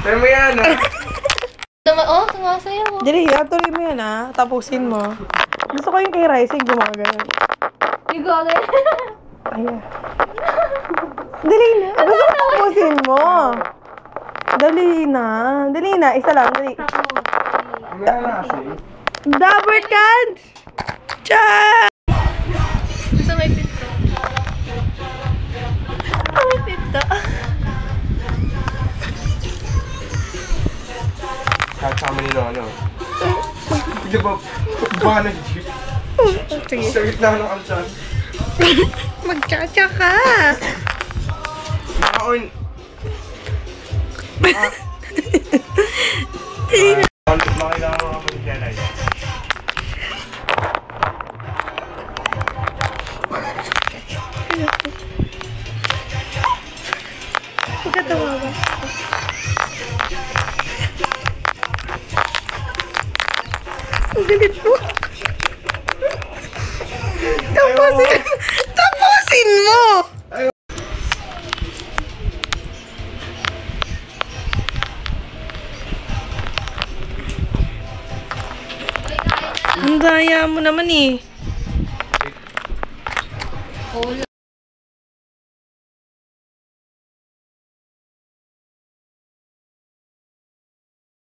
Tayo mo yan, ha? Oh, sumasayaw. Dali, tuloy mo yan, ha? Tapusin mo. Gusto ko yung kay Rising gumagano. You got it. Ayan. Dali na. Gusto ko tapusin mo. Dali na. Dali na. Isa lang. Dali. Wala na kasi. Dabber can! Tcha! Gusto may pinto. May pinto. Kasama nila, ano? Hindi ba? Baka nag-jeep. Sige. Sa gitna ng alsan. Magchacha ka! Nakaon. Makailangan mo kapag nilay. Pagkatawa ba? Ang galit mo. Tapusin mo! Ang daya mo naman eh. Wala.